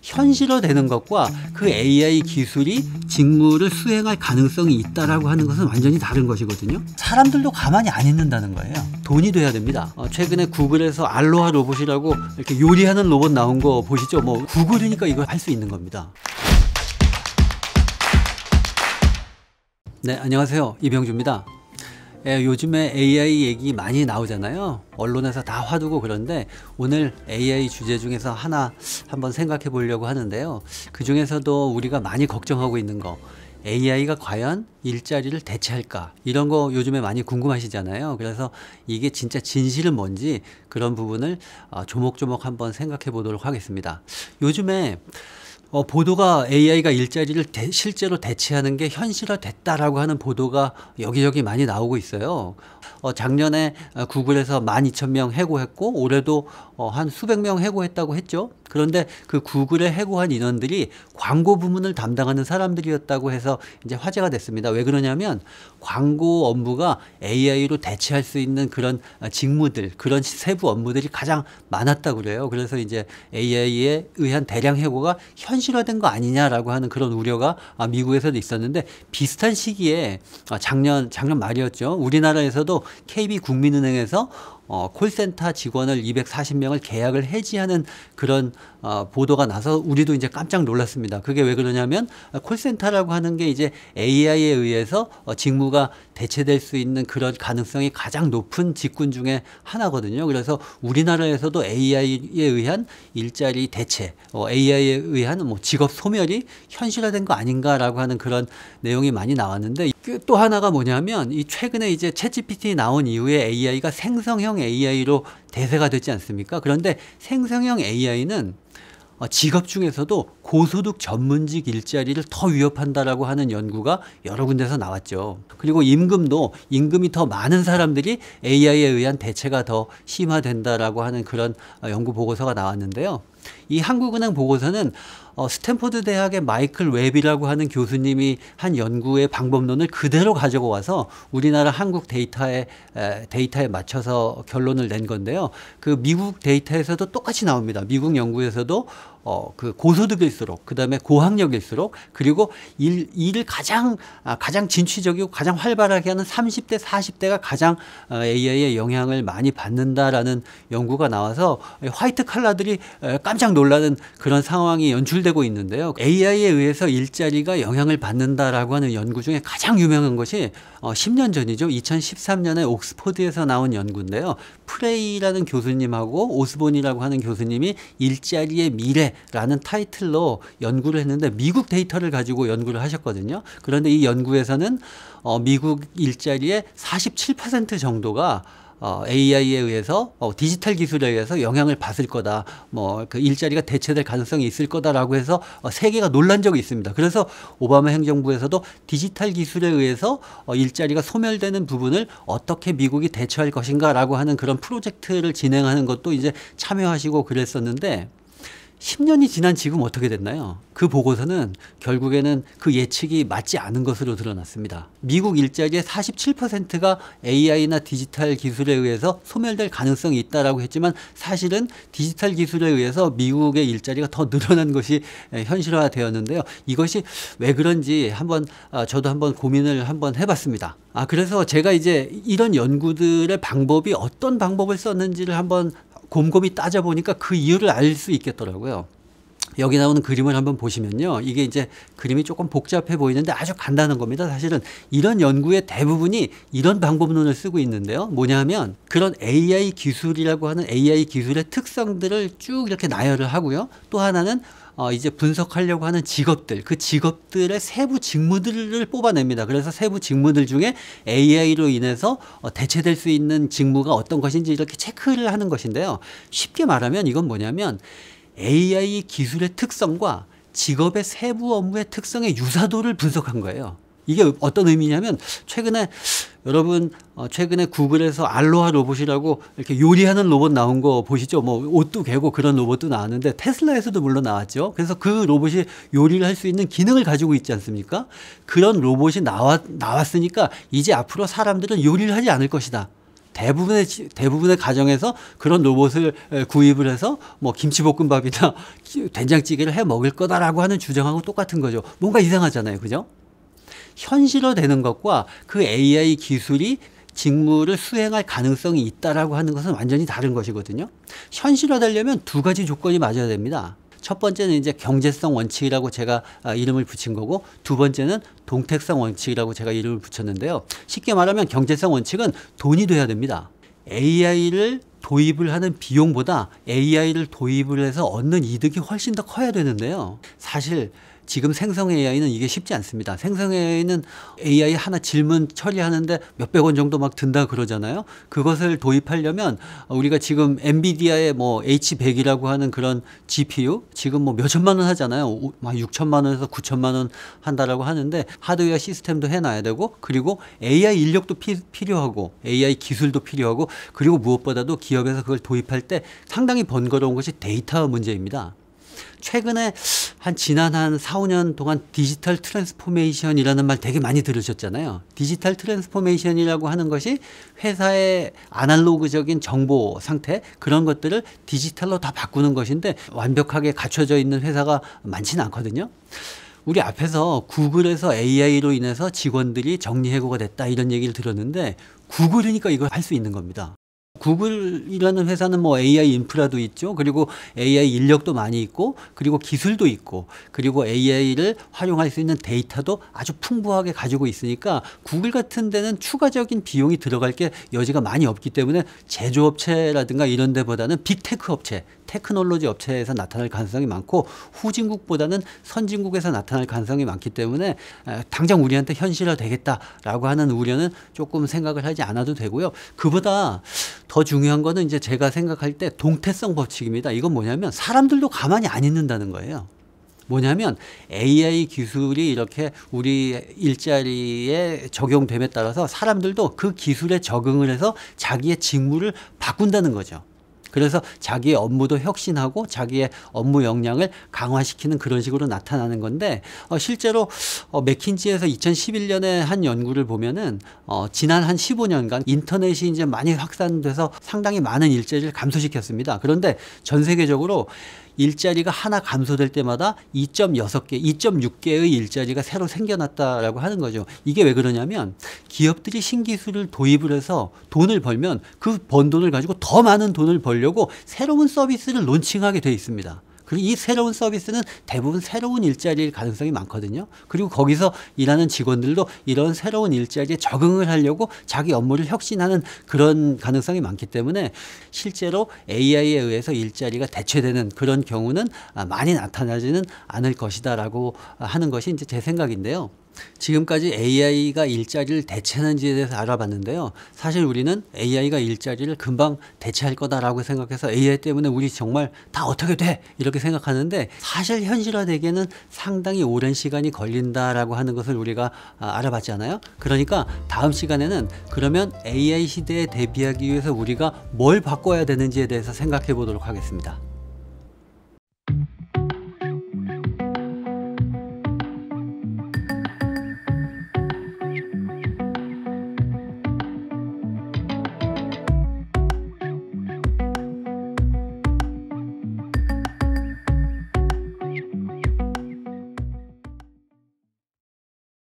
현실화되는 것과 그 AI 기술이 직무를 수행할 가능성이 있다라고 하는 것은 완전히 다른 것이거든요. 사람들도 가만히 안 있는다는 거예요. 돈이 돼야 됩니다. 최근에 구글에서 알로하 로봇이라고 이렇게 요리하는 로봇 나온 거 보시죠. 뭐 구글이니까 이걸 할 수 있는 겁니다. 네, 안녕하세요. 이병주입니다. 요즘에 AI 얘기 많이 나오잖아요. 언론에서 다 화두고 그런데 오늘 AI 주제 중에서 하나 한번 생각해 보려고 하는데요. 그 중에서도 우리가 많이 걱정하고 있는 거, AI가 과연 일자리를 대체할까? 이런 거 요즘에 많이 궁금하시잖아요. 그래서 이게 진짜 진실은 뭔지 그런 부분을 조목조목 한번 생각해 보도록 하겠습니다. 요즘에 보도가 AI가 일자리를 실제로 대체하는 게 현실화됐다라고 하는 보도가 여기저기 많이 나오고 있어요. 작년에 구글에서 12,000명 해고했고 올해도 한 수백 명 해고했다고 했죠. 그런데 그 구글에 해고한 인원들이 광고 부문을 담당하는 사람들이었다고 해서 이제 화제가 됐습니다. 왜 그러냐면 광고 업무가 AI로 대체할 수 있는 그런 직무들, 그런 세부 업무들이 가장 많았다고 그래요. 그래서 이제 AI에 의한 대량 해고가 현실화된 거 아니냐라고 하는 그런 우려가 미국에서도 있었는데, 비슷한 시기에 작년 말이었죠. 우리나라에서도 KB국민은행에서 콜센터 직원을 240명을 계약을 해지하는 그런 보도가 나서 우리도 이제 깜짝 놀랐습니다. 그게 왜 그러냐면 콜센터라고 하는 게 이제 AI에 의해서 직무가 대체될 수 있는 그런 가능성이 가장 높은 직군 중에 하나거든요. 그래서 우리나라에서도 AI에 의한 일자리 대체, AI에 의한 뭐 직업 소멸이 현실화된 거 아닌가라고 하는 그런 내용이 많이 나왔는데, 또 하나가 뭐냐면 이 최근에 이제 챗GPT 나온 이후에 AI가 생성형 AI로 대세가 됐지 않습니까? 그런데 생성형 AI는 직업 중에서도 고소득 전문직 일자리를 더 위협한다라고 하는 연구가 여러 군데서 나왔죠. 그리고 임금이 더 많은 사람들이 AI에 의한 대체가 더 심화된다라고 하는 그런 연구 보고서가 나왔는데요. 이 한국은행 보고서는 스탠포드 대학의 마이클 웹이라고 하는 교수님이 한 연구의 방법론을 그대로 가지고 와서 우리나라 한국 데이터에 맞춰서 결론을 낸 건데요. 그 미국 데이터에서도 똑같이 나옵니다. 미국 연구에서도 그 고소득일수록, 그 다음에 고학력일수록, 그리고 일을 가장 진취적이고 가장 활발하게 하는 30대, 40대가 가장 AI의 영향을 많이 받는다라는 연구가 나와서 화이트 칼라들이 깜짝 놀라는 그런 상황이 연출되고 있는데요. AI에 의해서 일자리가 영향을 받는다라고 하는 연구 중에 가장 유명한 것이 10년 전이죠. 2013년에 옥스퍼드에서 나온 연구인데요. 프레이라는 교수님하고 오스본이라고 하는 교수님이 일자리의 미래라는 타이틀로 연구를 했는데 미국 데이터를 가지고 연구를 하셨거든요. 그런데 이 연구에서는 미국 일자리의 47% 정도가 AI에 의해서 디지털 기술에 의해서 영향을 받을 거다. 그 일자리가 대체될 가능성이 있을 거다라고 해서 세계가 놀란 적이 있습니다. 그래서 오바마 행정부에서도 디지털 기술에 의해서 일자리가 소멸되는 부분을 어떻게 미국이 대처할 것인가라고 하는 그런 프로젝트를 진행하는 것도 이제 참여하시고 그랬었는데, 10년이 지난 지금 어떻게 됐나요? 그 보고서는 결국에는 그 예측이 맞지 않은 것으로 드러났습니다. 미국 일자리의 47%가 AI나 디지털 기술에 의해서 소멸될 가능성이 있다라고 했지만 사실은 디지털 기술에 의해서 미국의 일자리가 더 늘어난 것이 현실화되었는데요. 이것이 왜 그런지 저도 한번 고민을 한번 해봤습니다. 그래서 제가 이제 이런 연구들의 방법이 어떤 방법을 썼는지를 한번 곰곰이 따져보니까 그 이유를 알 수 있겠더라고요. 여기 나오는 그림을 한번 보시면요. 이게 이제 그림이 조금 복잡해 보이는데 아주 간단한 겁니다. 사실은 이런 연구의 대부분이 이런 방법론을 쓰고 있는데요. 뭐냐 하면 그런 AI 기술이라고 하는 AI 기술의 특성들을 쭉 이렇게 나열을 하고요. 또 하나는 이제 분석하려고 하는 직업들, 그 직업들의 세부 직무들을 뽑아냅니다. 그래서 세부 직무들 중에 AI로 인해서 대체될 수 있는 직무가 어떤 것인지 이렇게 체크를 하는 것인데요. 쉽게 말하면 이건 뭐냐면 AI 기술의 특성과 직업의 세부 업무의 특성의 유사도를 분석한 거예요. 이게 어떤 의미냐면 최근에 구글에서 알로하 로봇이라고 이렇게 요리하는 로봇 나온 거 보시죠. 뭐 옷도 개고 그런 로봇도 나왔는데 테슬라에서도 물론 나왔죠. 그래서 그 로봇이 요리를 할 수 있는 기능을 가지고 있지 않습니까? 그런 로봇이 나왔으니까 이제 앞으로 사람들은 요리를 하지 않을 것이다. 대부분의 가정에서 그런 로봇을 구입을 해서 뭐 김치볶음밥이나 된장찌개를 해 먹을 거다라고 하는 주장하고 똑같은 거죠. 뭔가 이상하잖아요. 그죠? 현실화되는 것과 그 AI 기술이 직무를 수행할 가능성이 있다라고 하는 것은 완전히 다른 것이거든요. 현실화되려면 두 가지 조건이 맞아야 됩니다. 첫 번째는 이제 경제성 원칙이라고 제가 이름을 붙인 거고, 두 번째는 동택성 원칙이라고 제가 이름을 붙였는데요. 쉽게 말하면 경제성 원칙은 돈이 돼야 됩니다. AI를 도입을 하는 비용보다 AI를 도입을 해서 얻는 이득이 훨씬 더 커야 되는데요. 사실 지금 생성 AI는 이게 쉽지 않습니다. 생성 AI는 AI 하나 질문 처리하는데 몇백 원 정도 막 든다 그러잖아요. 그것을 도입하려면 우리가 지금 엔비디아의 뭐 H100이라고 하는 그런 GPU 지금 뭐 몇천만 원 하잖아요. 막 6천만 원에서 9천만 원 한다라고 하는데 하드웨어 시스템도 해놔야 되고, 그리고 AI 인력도 필요하고 AI 기술도 필요하고, 그리고 무엇보다도 기업에서 그걸 도입할 때 상당히 번거로운 것이 데이터 문제입니다. 최근에 지난 한 4, 5년 동안 디지털 트랜스포메이션이라는 말 되게 많이 들으셨잖아요. 디지털 트랜스포메이션이라고 하는 것이 회사의 아날로그적인 정보 상태, 그런 것들을 디지털로 다 바꾸는 것인데, 완벽하게 갖춰져 있는 회사가 많지는 않거든요. 우리 앞에서 구글에서 AI로 인해서 직원들이 정리해고가 됐다 이런 얘기를 들었는데, 구글이니까 이걸 할 수 있는 겁니다. 구글이라는 회사는 뭐 AI 인프라도 있죠. 그리고 AI 인력도 많이 있고, 그리고 기술도 있고, 그리고 AI를 활용할 수 있는 데이터도 아주 풍부하게 가지고 있으니까 구글 같은 데는 추가적인 비용이 들어갈 게 여지가 많이 없기 때문에 제조업체라든가 이런 데보다는 빅테크 업체, 테크놀로지 업체에서 나타날 가능성이 많고, 후진국보다는 선진국에서 나타날 가능성이 많기 때문에 당장 우리한테 현실화 되겠다라고 하는 우려는 조금 생각을 하지 않아도 되고요. 그보다 더 중요한 거는 이제 제가 생각할 때 동태성 법칙입니다. 이건 뭐냐면 사람들도 가만히 안 있는다는 거예요. 뭐냐면 AI 기술이 이렇게 우리 일자리에 적용됨에 따라서 사람들도 그 기술에 적응을 해서 자기의 직무를 바꾼다는 거죠. 그래서 자기의 업무도 혁신하고 자기의 업무 역량을 강화시키는 그런 식으로 나타나는 건데, 실제로 맥킨지에서 2011년에 한 연구를 보면은 지난 한 15년간 인터넷이 이제 많이 확산돼서 상당히 많은 일자리를 감소시켰습니다. 그런데 전 세계적으로 일자리가 하나 감소될 때마다 2.6개, 2.6개의 일자리가 새로 생겨났다라고 하는 거죠. 이게 왜 그러냐면 기업들이 신기술을 도입을 해서 돈을 벌면 그 번 돈을 가지고 더 많은 돈을 벌려고 새로운 서비스를 론칭하게 돼 있습니다. 그리고 이 새로운 서비스는 대부분 새로운 일자리일 가능성이 많거든요. 그리고 거기서 일하는 직원들도 이런 새로운 일자리에 적응을 하려고 자기 업무를 혁신하는 그런 가능성이 많기 때문에 실제로 AI에 의해서 일자리가 대체되는 그런 경우는 많이 나타나지는 않을 것이다라고 하는 것이 이제 제 생각인데요. 지금까지 AI가 일자리를 대체하는지에 대해서 알아봤는데요. 사실 우리는 AI가 일자리를 금방 대체할 거다라고 생각해서 AI 때문에 우리 정말 다 어떻게 돼? 이렇게 생각하는데, 사실 현실화되기에는 상당히 오랜 시간이 걸린다라고 하는 것을 우리가 알아봤잖아요. 그러니까 다음 시간에는 그러면 AI 시대에 대비하기 위해서 우리가 뭘 바꿔야 되는지에 대해서 생각해 보도록 하겠습니다.